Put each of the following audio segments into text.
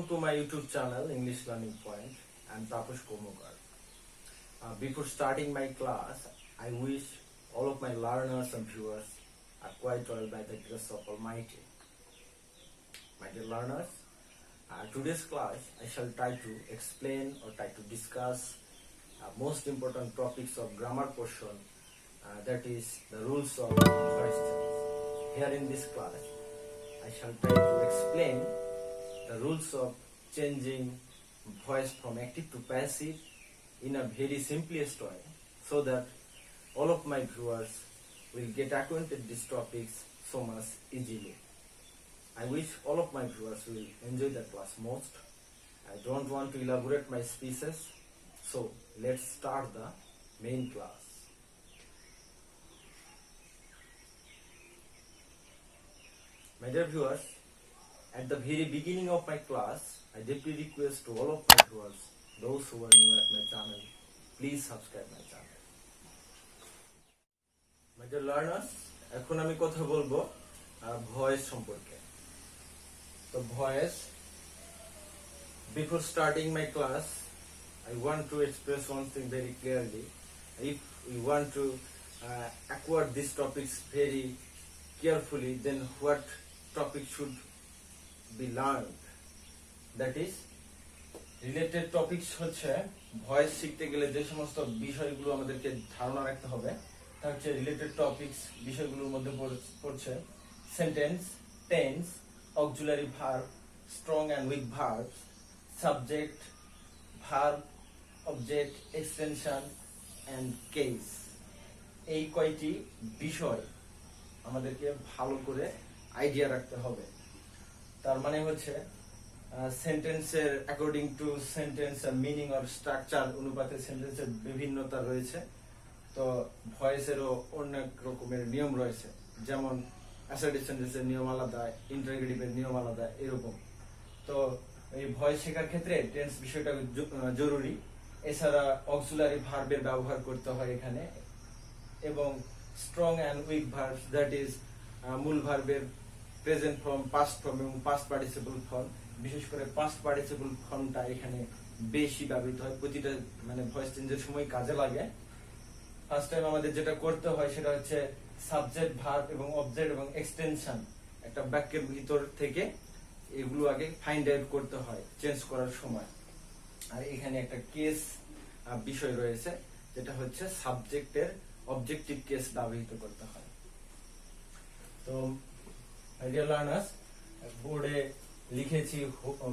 to my YouTube channel English Learning Point. I'm Taposh Komokar. Before starting my class, I wish all of my learners and viewers are quite well by the grace of Almighty. My dear learners, today's class I shall try to explain or try to discuss most important topics of grammar portion, that is the rules of voice change. Here in this class, I shall try to explain the rules of changing voice from active to passive in a very simplest way, so that all of my viewers will get acquainted these topics so much easily. I wish all of my viewers will enjoy the class most. I don't want to elaborate my speeches, so let's start the main class. My dear viewers, at the very beginning of my class, I deeply request to all of my viewers, those who are new at my channel, please subscribe my channel. My dear learners, এখন আমি কথা বলবো voice সম্পর্কে। তো voice, before starting my class, I want to express one thing very clearly. If we want to acquire these topics very carefully, then what topic should be learned? That is, related topics হচ্ছে voice শিখতে গেলে যে সমস্ত বিষয়গুলো আমাদেরকে ধারণা রাখতে হবে তা হচ্ছে রিলেটেড টপিকস। বিষয়গুলোর মধ্যে পড়ছে sentence, tense, auxiliary verb, strong and weak verb, subject, verb, object, extension and case. এই কয়টি বিষয় আমাদেরকে ভালো করে আইডিয়া রাখতে হবে। তার মানে হচ্ছে সেন্টেন্সের অ্যাকর্ডিং টু সেন্টেন্সের মিনিং অর স্ট্রাকচার অনুপাতে সেন্টেন্সের বিভিন্নতা রয়েছে। তো ভয়েসেরও অনেক রকমের নিয়ম রয়েছে, যেমন অ্যাসার্টিভ সেন্টেন্সের নিয়ম আলাদা, ইন্টারোগেটিভের নিয়ম আলাদা, এরকম। তো এই ভয়েস শেখার ক্ষেত্রে টেন্স বিষয়টা জরুরি। এছাড়া অক্সিলারি ভার্বের ব্যবহার করতে হয় এখানে, এবং strong and weak verb, that is মূল ভার্বের প্রেজেন্ট ফর্ম, পাস্ট ফর্ম এবং পাস্ট পার্টিসিপল ফর্ম। বিশেষ করে পাস্ট পার্টিসিপল ফর্মটা এখানে বেশি ব্যবহৃত হয়, প্রতিটা মানে ভয়েস চেঞ্জের সময় কাজে লাগে। ফার্স্ট টাইম আমাদের যেটা করতে হয় সেটা হচ্ছে সাবজেক্ট, ভার্ব এবং অবজেক্ট এবং এক্সটেনশন একটা বাক্যের ভিতর থেকে এগুলো আগে ফাইন্ড আউট করতে হয় চেঞ্জ করার সময়। আর এখানে একটা কেস বিষয় রয়েছে, যেটা হচ্ছে সাবজেক্টের অবজেক্টিভ কেস ব্যবহৃত করতে হয়। তো ডিয়ার লার্নার্স, বোর্ডে লিখেছি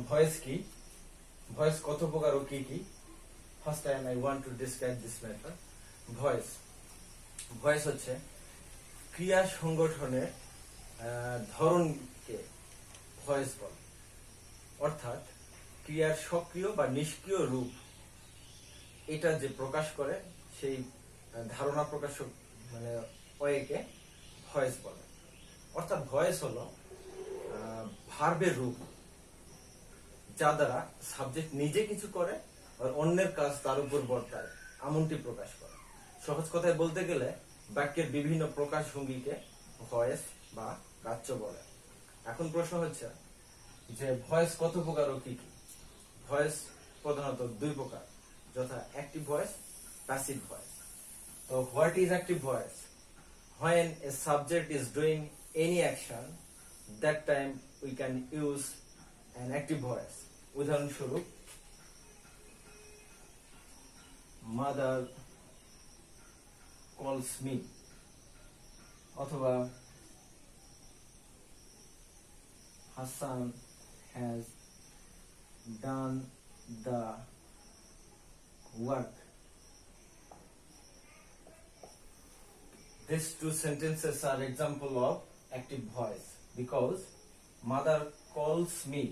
ভয়েস কি, ভয়েস কত প্রকার ও কি কি। First time I want to describe this matter. Voice, voice হচ্ছে ক্রিয়া সংগঠনের ধরনকে ভয়েস বলে, অর্থাৎ ক্রিয়ার সক্রিয় বা নিষ্ক্রিয় রূপ এটা যে প্রকাশ করে সেই ধারণা প্রকাশক মানে ওয়েকে ভয়েস বলে। অর্থাৎ ভয়েস হলো ভার্বের রূপ, যা দ্বারা সাবজেক্ট নিজে কিছু করে আর অন্যের কাজ তার উপর বর্তায়, এমনটি প্রকাশ করে। সহজ কথায় বলতে গেলে বাক্যের বিভিন্ন প্রকাশ ভঙ্গিকে ভয়েস বা বাচ্য বলে। এখন প্রশ্ন হচ্ছে যে ভয়েস কত প্রকার ও কি কি। ভয়েস প্রধানত দুই প্রকার, যথা অ্যাক্টিভ ভয়েস, প্যাসিভ ভয়েস। তো what is active voice? When a subject is doing any action, that time we can use an active voice. উদাহরণস্বরূপ, mother calls me, অথবা Hassan has done the work. These two sentences are example of active voice because mother calls me,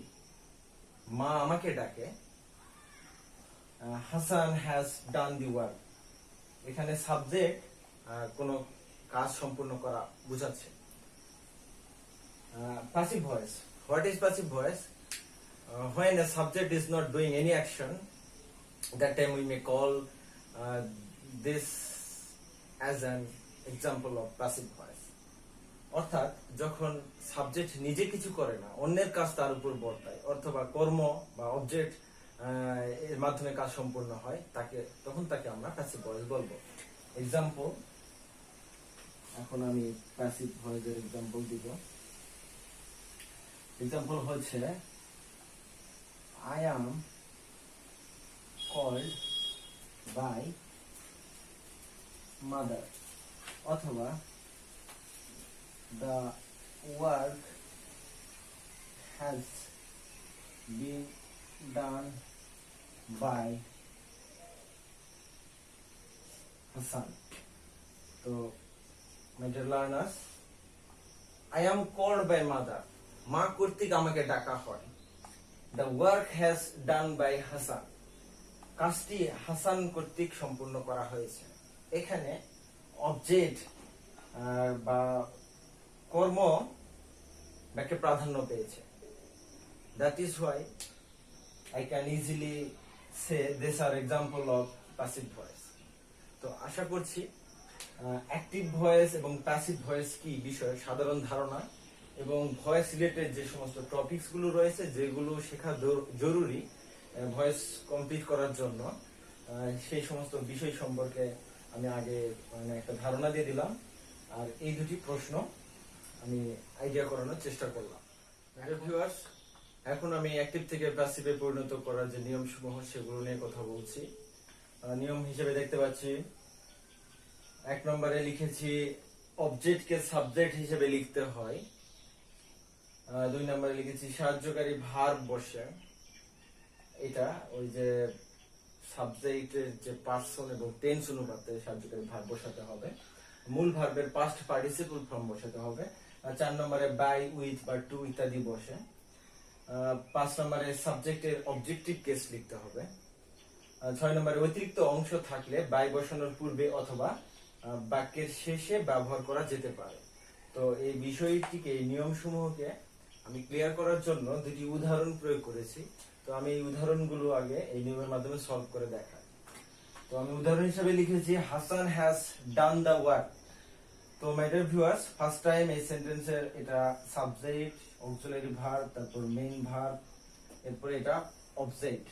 মা আমাকে ডাকে, Hassan has done the work, এখানে subject কোনো কাজ সম্পূর্ণ করা বোঝাচ্ছে। Passive voice, what is passive voice? When a subject is not doing any action, that time we may call this as an example of passive voice. অর্থাৎ যখন subject নিজে কিছু করে না, অন্যের কাজ তার উপর বর্তায়, অথবা কর্ম বা অবজেক্ট এর মাধ্যমে কাজ সম্পূর্ণ হয়, তখন তাকে আমরা প্যাসিভ ভয়েস বলবো। এক্সাম্পল, এখন আমি প্যাসিভ ভয়েসের এক্সাম্পল দিব। এক্সাম্পল হচ্ছে I am called by mother, অথবা the work has been done by Hassan. So, my dear learners, I am called by mother. মা কর্তৃক আমাকে ডাকা হয়। The work has done by Hassan. কাজটি হাসান কর্তৃক সম্পূর্ণ করা হয়েছে। এখানে অবজেক্ট বা কর্ম বাক্যে প্রাধান্য পেয়েছে। That is why I can easily say these are example of passive voice. তো আশা করছি অ্যাক্টিভ ভয়েস এবং প্যাসিভ ভয়েস কি বিষয়ে সাধারণ ধারণা এবং ভয়েস রিলেটেড যে সমস্ত টপিকস গুলো রয়েছে, যেগুলো শেখা জরুরি ভয়েস কমপ্লিট করার জন্য, সেই সমস্ত বিষয় সম্পর্কে আমি আগে একটা ধারণা দিয়ে দিলাম। আর এই দুটি প্রশ্ন আমি আইডিয়া করানোর চেষ্টা করলাম। ভিউয়ার্স, এখন আমি অ্যাক্টিভ থেকে প্যাসিভে পরিণত করার যে নিয়মসমূহ সেগুলো নিয়ে কথা বলছি। নিয়ম হিসেবে দেখতে পাচ্ছি 1 নম্বরে লিখেছি অবজেক্টকে সাবজেক্ট হিসেবে লিখতে হয়। 2 নম্বরে লিখেছি সাহায্যকারী ভার্ব বসে, এটা ওই যে সাবজেক্টের যে পার্সন এবং টেন্স অনুপাতে সাহায্যকারী ভার্ব বসাতে হবে। মূল ভার্বের পাস্ট পার্টিসিপল ফর্ম বসাতে হবে। 4 নম্বরে বাই, উইথ বা টু ইত্যাদি বসে। 5 নম্বরে সাবজেক্টের অবজেক্টিভ কেস লিখতে হবে। 6 নম্বরে অতিরিক্ত অংশ থাকলে বাই বসানোর পূর্বে অথবা বাক্যের শেষে ব্যবহার করা যেতে পারে। তো এই বিষয়টিকে, এই নিয়মসমূহকে আমি ক্লিয়ার করার জন্য দুটি উদাহরণ প্রয়োগ করেছি। তো আমি এই উদাহরণগুলো আগে এই নিয়মের মাধ্যমে সলভ করে দেখাই। তো আমি উদাহরণ হিসেবে লিখেছি Hasan has done the work. তো my dear viewers, first time এই সেন্টেন্সের এটা সাবজেক্ট, অক্সিলারি ভার্ব, তারপর মেইন ভার্ব, এরপর এটা অবজেক্ট।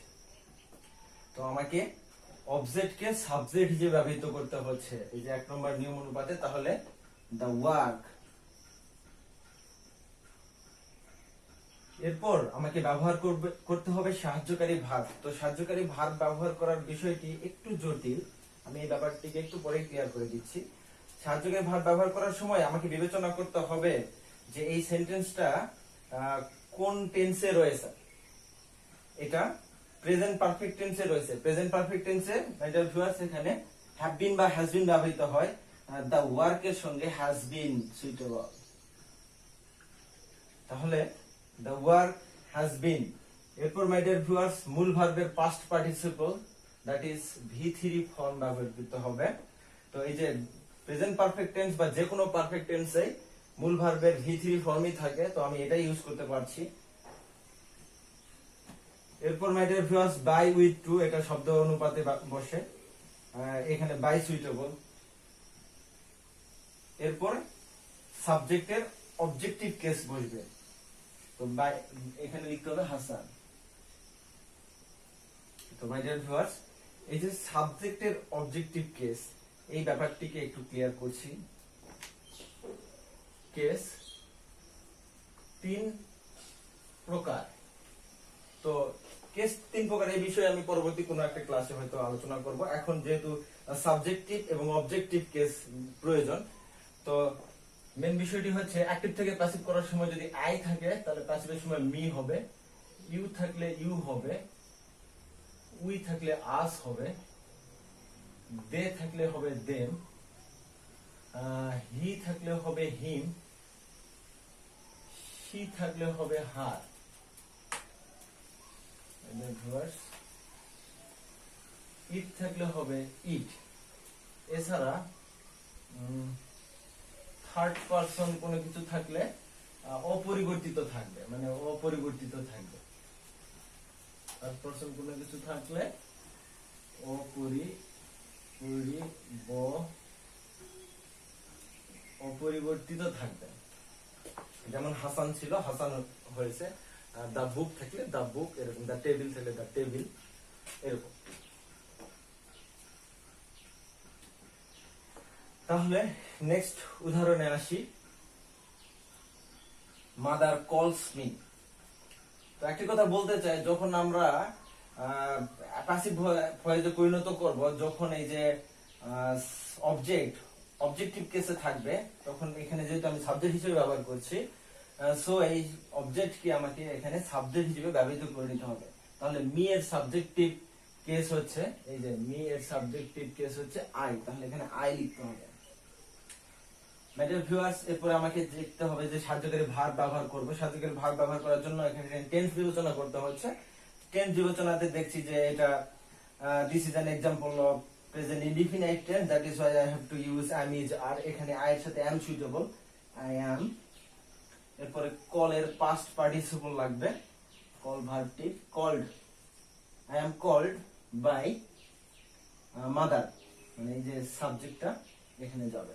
তো আমাকে অবজেক্টকে সাবজেক্ট হিসেবে ব্যবহৃত করতে হচ্ছে এই যে 1 নম্বর নিয়ম অনুপাতে। তাহলে দ্য ওয়ার্ক। এরপর আমাকে ব্যবহার করতে হবে সাহায্যকারী ভার্ব। তো সাহায্যকারী ভার্ব ব্যবহার করার বিষয়টি একটু জটিল, আমি এই ব্যাপারটিকে একটু পরে ক্লিয়ার করে দিচ্ছি। সাহায্যকারী ভার্ব ব্যবহার করার সময় আমাকে বিবেচনা করতে হবে যে এই সেন্টেন্সটা কোন টেন্সে রয়েছে। এটা প্রেজেন্ট পারফেক্ট টেন্সে রয়েছে। প্রেজেন্ট পারফেক্ট টেন্সে মাইডিয়ার ভিউয়ার্স এখানে হ্যাভ বিন বা হ্যাজ বিন ব্যবহৃত হয়। দ্য ওয়ার্ক এর সঙ্গে হ্যাজ বিন সুইটেবল। তাহলে দ্য ওয়ার্ক হ্যাজ বিন। এরপর মাইডিয়ার ভিউয়ার্স মূল ভার্বের past participle, that is V3 form ব্যবহৃত হবে। তো এই যে প্রেজেন্ট পারফেক্ট টেন্স বা যে কোনো পারফেক্ট টেন্সে মূল ভার্বের V3 ফর্মই থাকে, তো আমি এটাই ইউজ করতে পারছি। এরপর my dear viewers by with to, এটা শব্দ অনুপাতে বসে, এখানে বাই সুইটেবল। এরপর সাবজেক্টের অবজেক্টিভ কেস বসবে, তো বাই এখানে লিখতে হবে হাসান। তো মাই ডিয়ার ভিউয়ার্স, এই যে সাবজেক্টের অবজেক্টিভ কেস, এই ব্যাপারটিকে একটু ক্লিয়ার করছি। কেস 3 প্রকার। তো কেস 3 প্রকার, এই বিষয়ে আমি পরবর্তী কোনো একটা ক্লাসে হয়তো আলোচনা করব। এখন যেহেতু সাবজেক্টিভ এবং অবজেক্টিভ কেস প্রয়োজন, তো মেন বিষয়টি হচ্ছে অ্যাক্টিভ থেকে প্যাসিভ করার সময় যদি আই থাকে তাহলে প্যাসিভের সময় মি হবে, ইউ থাকলে ইউ হবে, উই থাকলে আস হবে, দে থাকলে হবে দেম, হি থাকলে হবে হিম, শি থাকলে হবে হার। ইট থাকলে হবে ইট। এছাড়া থার্ড পারসন কোনো কিছু থাকলে অপরিবর্তিত থাকবে, মানে অপরিবর্তিত থাকবে। থার্ড পারসন কোনো কিছু থাকলে অপরিবর্তিত থাকবে। যেমন হাসান ছিল, হাসান হয়েছে, দা বুক থাকলে দা বুক, এরকম দা টেবিল থাকলে দা টেবিল, এরকম। তাহলে নেক্সট উদাহরণে আসি। মাদার কলস মি। তো একটি কথা বলতে চাই, যখন আমরা প্যাসিভ ভয়েসে পরিণত করব, যখন এই যে অবজেক্টিভ কেসে থাকবে, তখন এখানে যেহেতু আমি সাবজেক্ট হিসেবে ব্যবহার করছি, সো এই অবজেক্ট কি আমাকে এখানে সাবজেক্ট হিসেবে ব্যবহৃত করে নিতে হবে। তাহলে মি এর সাবজেক্টিভ কেস হচ্ছে, এই যে মি এর সাবজেক্টিভ কেস হচ্ছে আই, তাহলে এখানে আই লিখতে হবে। ভিউয়ার্স, এরপরে আমাকে দেখতে হবে যে সাহায্যকারী ভার্ব ব্যবহার করব। সাহায্যকারী ভার্ব ব্যবহার করার জন্য এখানে টেন্স বিবেচনা করতে হচ্ছে। টেন্স বিবেচনাতে দেখছি যে এটা this is an example of present indefinite tense, that is why I have to use am is are। এখানে আই এর সাথে am সুইটেবল, আই am। এরপরে কল এর পাস্ট পার্টিসিপল লাগবে, কল ভার্বটি called, I am called by mother, মানে এই যে সাবজেক্টটা এখানে যাবে।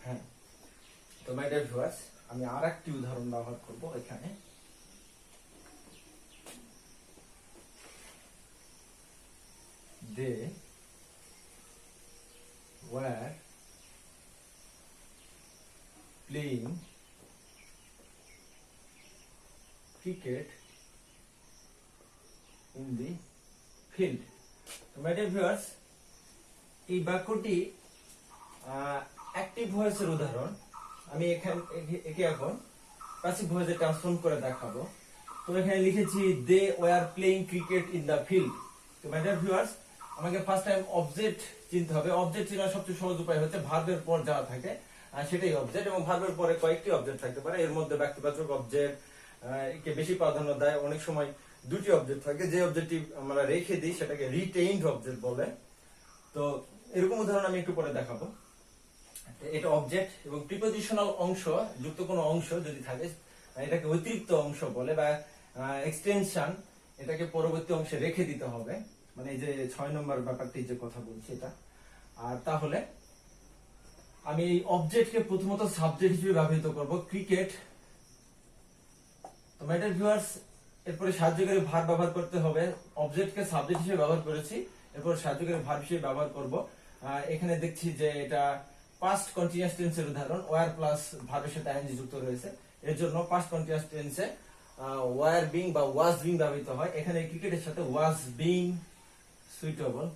হ্যাঁ, তো মাই ডিয়ার ভিউয়ার্স, আমি আর একটি উদাহরণ ব্যবহার করব এখানে। They were playing cricket in the field। তো মাই ডিয়ার ভিউয়ার্স, এই বাক্যটি অ্যাক্টিভ ভয়েসের উদাহরণ। আমি একে এখন প্যাসিভ ভয়েসে ট্রান্সফর্ম করে দেখাবো। তো এখানে লিখেছি they were playing cricket in the field. তো মাই ডিয়ার ভিউয়ার্স, আমাকে ফার্স্ট টাইম অবজেক্ট চিনতে হবে। অবজেক্ট চেনার সবচেয়ে সহজ উপায় হচ্ছে ভার্বের পর যা থাকে সেটাই অবজেক্ট, এবং ভার্বের পরে কয়েকটি অবজেক্ট থাকতে পারে। এর মধ্যে ব্যক্তিবাচক অবজেক্ট কে বেশি প্রাধান্য দেয়, অনেক সময় দুটি অবজেক্ট থাকে। যে অবজেক্টটি আমরা রেখে দিই সেটাকে রিটেইনড অবজেক্ট বলে। তো এরকম উদাহরণ আমি একটু পরে দেখাবো। এটা অবজেক্ট এবং প্রিপোজিশনাল অংশ যুক্ত কোনো অংশ যদি থাকে, এটাকে অতিরিক্ত অংশ বলে, বা এক্সটেনশন, এটাকে পরবর্তী অংশে রেখে দিতে হবে। মানে এই যে 6 নম্বর ব্যাপারটি যে কথা বলছি এটা। আর তাহলে আমি এই অবজেক্টকে প্রথমত সাবজেক্ট হিসেবে ব্যবহৃত করব, ক্রিকেট। তো মাই ডিয়ার ভিউয়ার্স, এরপরে সাহায্যকারী ভার্ব ব্যবহার করতে হবে। অবজেক্টকে সাবজেক্ট হিসেবে ব্যবহার করেছি, এরপর সাহায্যকারী ভার্ব হিসেবে ব্যবহার করব। এখানে দেখছি যে এটা পাস্ট কন্টিনিউয়াস টেন্সের উদাহরণ, ওয়ার প্লাস ভার্বের সাথে আইএনজি যুক্ত রয়েছে। এর জন্য পাস্ট কন্টিনিউয়াস টেন্সে ওয়ার বিং বা ওয়াজ বিং ব্যবহৃত হয়। এখানে ক্রিকেটের সাথে ওয়াজ বিং সুইটেবল।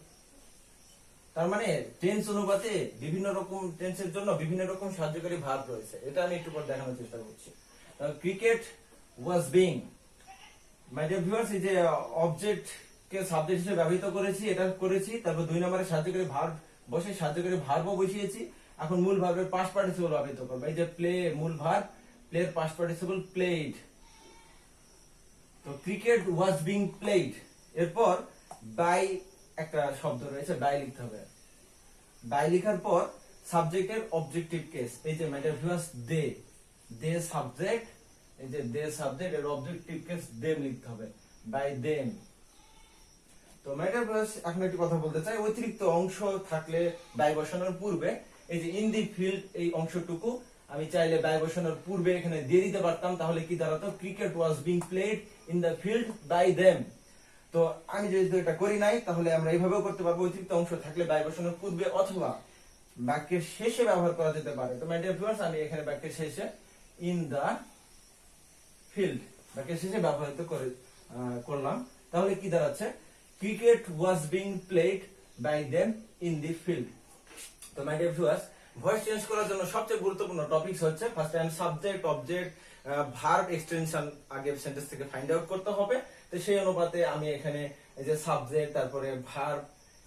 তার মানে টেন্স অনুপাতে বিভিন্ন রকম টেন্সের জন্য বিভিন্ন রকম সাহায্যকারী ভার্ব রয়েছে। এটা আমি একটু পর দেখানোর চেষ্টা করছি। Cricket was being. My dear viewers, এই যে অবজেক্ট কে সাবজেক্ট হিসেবে ব্যবহৃত করেছি, এটা করেছি। তারপর 2 নম্বরে সাহায্যকারী ভার্ব বসে সাহায্যকারী ভার্বও বসিয়েছি। এখন মূল ভার্বের পাস্ট পার্টিসিপল ব্যবহৃত করব। এই যে প্লে, মূল ভার্ব, প্লে এর পাস্ট পার্টিসিপল প্লেড। তো ক্রিকেট ওয়াজ বিং প্লেড। এরপর বাই একটা শব্দ রয়েছে, বাই লিখতে হবে। বাই লেখার পর সাবজেক্টের অবজেক্টিভ কেস, এই যে my dear viewers they, they subject, এই যে দে সাবজেক্ট, এর অবজেক্টিভ কেস দেম লিখতে হবে, বাই দেম। তো মাই ডিয়ার ভিউয়ার্স, এখন একটি কথা বলতে চাই। অতিরিক্ত অংশ থাকলে বাই বসানোর পূর্বে, এই যে ইন দি ফিল্ড এই অংশটুকু আমি চাইলে বাই বসানোর পূর্বে এখানে দিয়ে দিতে পারতাম। তাহলে কি দাঁড়াতো? Cricket was being played in the field by them. তো আমি যদি এটা করি নাই, তাহলে আমরা এইভাবেও করতে পারবো। অতিরিক্ত অংশ থাকলে বাই বসানোর পূর্বে অথবা বাক্যের শেষে ব্যবহার করা যেতে পারে। তো মাই ডিয়ার ভিউয়ার্স, আমি এখানে বাক্যের শেষে ইন দা ফিল্ড বাক্যের শেষে ব্যবহৃত করলাম। তাহলে কি দাঁড়াচ্ছে? Cricket was being played by them in the field. তো my dear viewers, voice change করার জন্য সবচেয়ে গুরুত্বপূর্ণ টপিকস হচ্ছে first time subject, object, verb, extension আগে সেন্টেন্স থেকে ফাইন্ড আউট করতে হবে। তো সেই অনুপাতে আমি এখানে এই যে সাবজেক্ট, তারপরে ভার্ব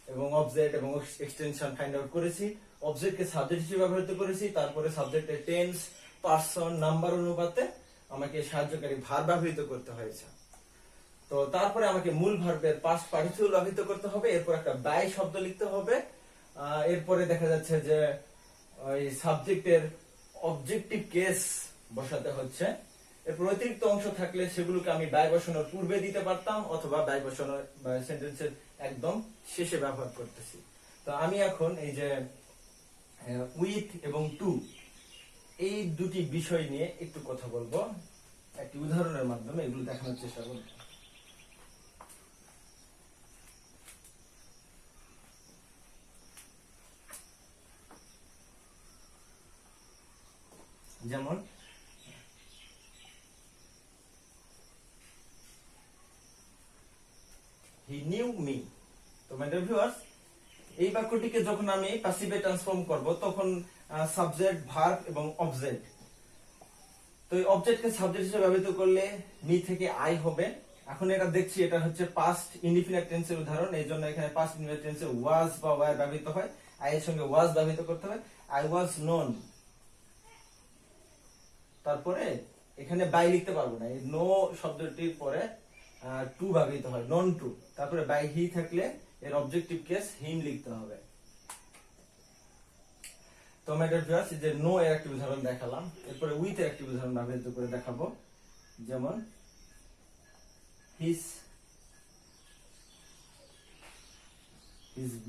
এবং অবজেক্ট এবং এক্সটেনশন ফাইন্ড আউট করেছি। অবজেক্টকে সাবজেক্ট হিসেবে ব্যবহৃত করেছি, তারপরে সাবজেক্টের টেন্স, পারসন, নাম্বার অনুপাতে আমাকে সাহায্যকারী ভার্ব ব্যবহৃত করতে হয়েছে। তো তারপরে আমাকে মূল ভার্বের পাস্ট পার্টিসিপল ব্যবহৃত করতে হবে, এরপর একটা বাই শব্দ লিখতে হবে। এরপরে দেখা যাচ্ছে যে ওই সাবজেক্টের অবজেক্টিভ কেস বসাতে হচ্ছে। এরপর অতিরিক্ত অংশ থাকলে সেগুলোকে আমি বাই বসানোর পূর্বে দিতে পারতাম, অথবা বাই বসানোর সেন্টেন্সের একদম শেষে ব্যবহার করতেছি। তো আমি এখন এই যে উইথ এবং টু, এই দুটি বিষয় নিয়ে একটু কথা বলবো, একটি উদাহরণের মাধ্যমে এগুলো দেখানোর চেষ্টা করব। যেমন হি নিউ মি। তো মাই ডিয়ার ভিউয়ার্স, এই বাক্যটিকে যখন আমি প্যাসিভে ট্রান্সফর্ম করব তখন সাবজেক্ট, ভার্ব এবং অবজেক্ট, তো এই অবজেক্টকে সাবজেক্ট হিসেবে ব্যবহৃত করলে মি থেকে আই হবে। এখন এটা দেখছি এটা হচ্ছে পাস্ট ইনডিফিনিট টেন্সের উদাহরণ, এই জন্য এখানে পাস্ট ইনডিফিনিট টেন্সে ওয়াজ বা ওয়্যার ব্যবহৃত হয়, আই এর সঙ্গে ওয়াজ ব্যবহৃত করতে হয়। আই ওয়াজ নোন, তারপরে এখানে বাই লিখতে পারবো না, এই নো শব্দটির পরে টু ব্যবহৃত হয়, নন টু। তারপরে বাই হি থাকলে এর অবজেক্টিভ কেস হিম লিখতে হবে। তো মাই ডিয়ার ভিউয়ার্স, যে নো এর একটি উদাহরণ দেখালাম, এরপরে উইথ এর একটি উদাহরণ ব্যবহৃত করে দেখাবো। যেমন his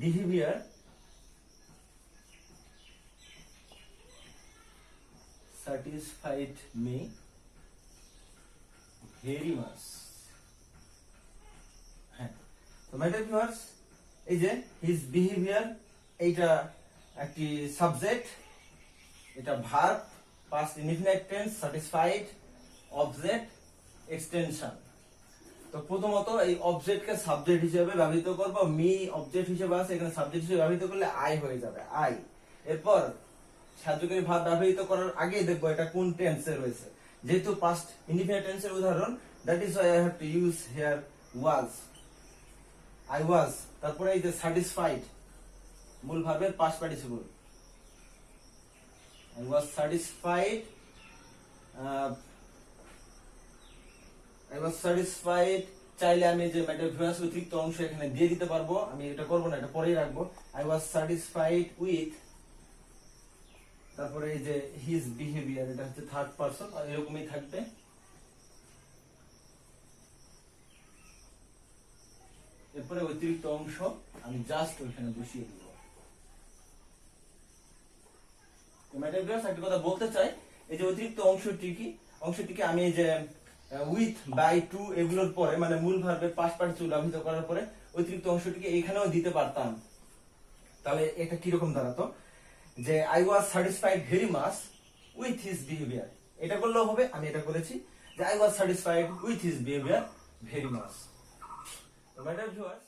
behavior satisfied me very much. হ্যাঁ, তো মাই ডিয়ার ভিউয়ার্স, এই যে হিজ বিহেভিয়ার, এইটা একটি সাবজেক্ট, এটা verb, past indefinite tense, satisfied, object, extension. তো প্রথমত এই অবজেক্টকে সাবজেক্ট হিসেবে ব্যবহৃত করব, মি অবজেক্ট হিসেবে আছে, এখানে সাবজেক্ট হিসেবে ব্যবহৃত করলে আই হয়ে যাবে, আই। এরপর সাহায্যকারী ভার্ব ব্যবহৃত করার আগে দেখবো এটা কোন টেন্সে রয়েছে, যেহেতু পাস্ট ইনডিফিনিট টেন্সের উদাহরণ, that is why I have to use here was, I was. তারপরে এই যে স্যাটিসফাইড, মূল ভার্বের past participle, I was satisfied. I was satisfied, চাইলে আমি যে ম্যাটার ভিউয়ার্স অতিরিক্ত অংশ এখানে দিয়ে দিতে পারবো, আমি এটা করব না, এটা পরেই রাখবো। I was satisfied with, তারপরে এই যে his behavior, এটা হচ্ছে থার্ড পারসন, আর এরকমই থাকবে। এরপরে অতিরিক্ত অংশ আমি জাস্ট ওখানে বসিয়ে দিব। ম্যাটার ভিউয়ার্স, একটা কথা বলতে চাই, এই যে অতিরিক্ত অংশটিকে আমি এই যে উইথ, বাই, টু এগুলোর পরে, মানে মূল ভার্বের পাস্ট পার্টিসিপল ব্যবহৃত করার পরে অতিরিক্ত অংশটিকে এখানেও দিতে পারতাম, তাহলে এটা কিরকম দাঁড়াতো, যে I was satisfied very much with his behaviour, এটা করলেও হবে। আমি এটা করেছি যে I was satisfied with his behaviour very much. Matter viewers,